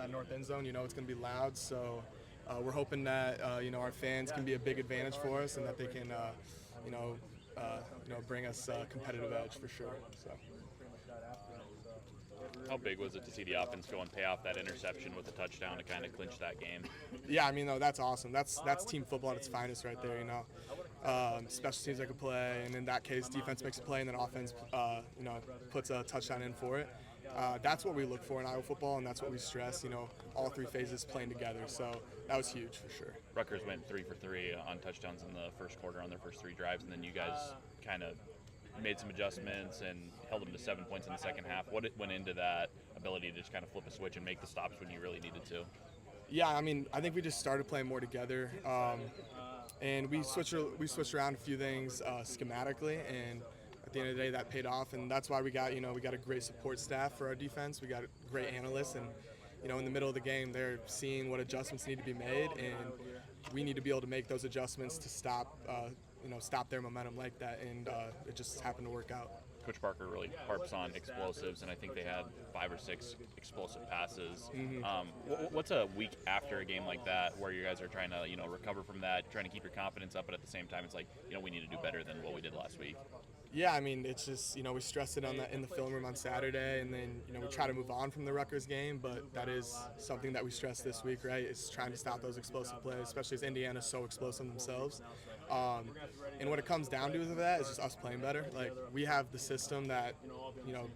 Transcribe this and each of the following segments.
that north end zone, it's going to be loud. So we're hoping that our fans can be a big advantage for us, and that they can bring us a competitive edge for sure. So. How big was it to see the offense go and pay off that interception with a touchdown to kind of clinch that game? Yeah, that's awesome. That's team football at its finest right there. Special teams make a play, and in that case, defense makes a play, and then offense, puts a touchdown in for it. That's what we look for in Iowa football, and that's what we stress. All three phases playing together. So that was huge for sure. Rutgers went 3 for 3 on touchdowns in the first quarter on their first 3 drives, and then you guys kind of made some adjustments and held them to 7 points in the second half. What went into that ability to just kind of flip a switch and make the stops when you really needed to? Yeah, I think we just started playing more together, and we switched around a few things schematically, and at the end of the day, that paid off, and that's why we got a great support staff for our defense. We got great analysts, and in the middle of the game, they're seeing what adjustments need to be made, and we need to be able to make those adjustments to stop their momentum like that, and it just happened to work out. Coach Parker really harps on explosives, and I think they had 5 or 6 explosive passes. Mm-hmm. What's a week after a game like that where you guys are trying to recover from that, trying to keep your confidence up, but at the same time it's like we need to do better than what we did last week? Yeah, it's just we stressed it in the film room on Saturday, and then we try to move on from the Rutgers game, but that is something that we stress this week, right? Is trying to stop those explosive plays, especially as Indiana's so explosive themselves. And what it comes down to with that is just us playing better. Like, we have the system that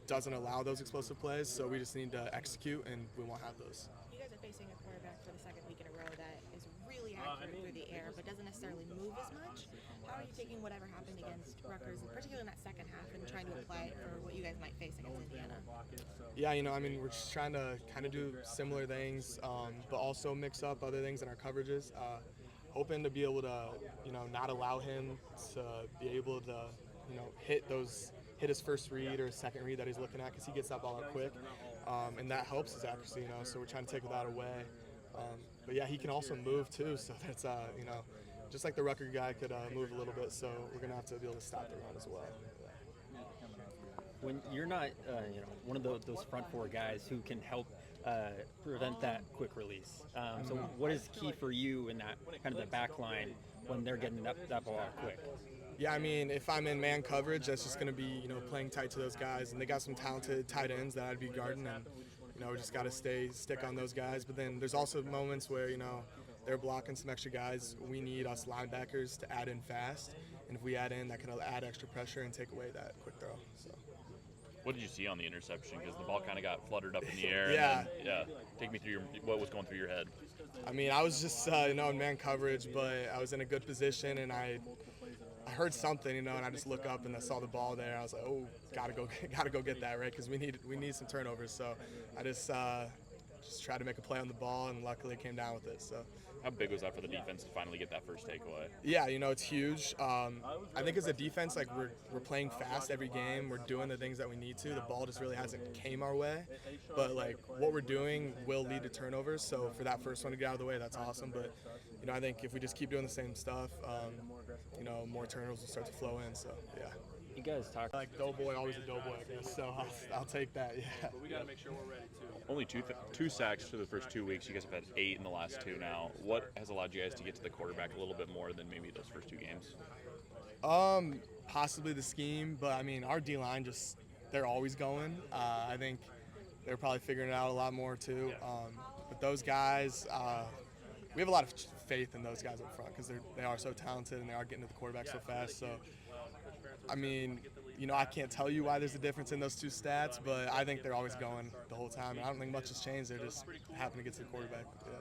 doesn't allow those explosive plays, so we just need to execute, and we won't have those. You guys are facing a quarterback for the second week in a row that is really accurate through the air, but doesn't necessarily move as much. How are you taking whatever happened against Rutgers, particularly in that second half, and trying to apply it for what you guys might face against Indiana? Yeah, we're just trying to kind of do similar things, but also mix up other things in our coverages. Hoping to be able to, not allow him to be able to, hit his first read or his second read that he's looking at, because he gets that ball out quick, and that helps his accuracy, so we're trying to take that away. But yeah, he can also move too, so that's, just like the Rutgers guy could move a little bit, so we're going to have to be able to stop the run as well. When you're not, one of those front 4 guys who can help prevent that quick release. So what is key for you in that kind of the back line when they're getting that ball out quick? Yeah, if I'm in man coverage, that's just going to be, playing tight to those guys. And they got some talented tight ends that I'd be guarding, and, we just got to stick on those guys. But then there's also moments where, they're blocking some extra guys. We need us linebackers to add in fast. And if we add in, that can add extra pressure and take away that quick throw. So. What did you see on the interception? Because the ball kind of got fluttered up in the air. Yeah. And then, take me through what was going through your head. I was just, in man coverage, but I was in a good position, and I heard something, and I just look up and I saw the ball there. I was like, oh, gotta go get that, right? Because we need some turnovers. So I just tried to make a play on the ball, and luckily it came down with it. So. How big was that for the defense to finally get that first takeaway? Yeah, it's huge. I think as a defense, we're playing fast every game. We're doing the things that we need to. The ball just really hasn't came our way. But what we're doing will lead to turnovers. So for that first one to get out of the way, that's awesome. But I think if we just keep doing the same stuff, more turnovers will start to flow in. So yeah. You guys talk like doughboy, always a doughboy, I guess. So I'll take that. Yeah. But we got to make sure we're ready too. Only two sacks for the first 2 weeks. You guys have had 8 in the last 2 now. What has allowed you guys to get to the quarterback a little bit more than maybe those first 2 games? Possibly the scheme, but our D-line they're always going. I think they're probably figuring it out a lot more too. But those guys, we have a lot of faith in those guys up front because they are so talented and they are getting to the quarterback so fast. So, I can't tell you why there's a difference in those 2 stats, but I think they're always going the whole time. And I don't think much has changed. They're just happen to get to the quarterback. Yeah.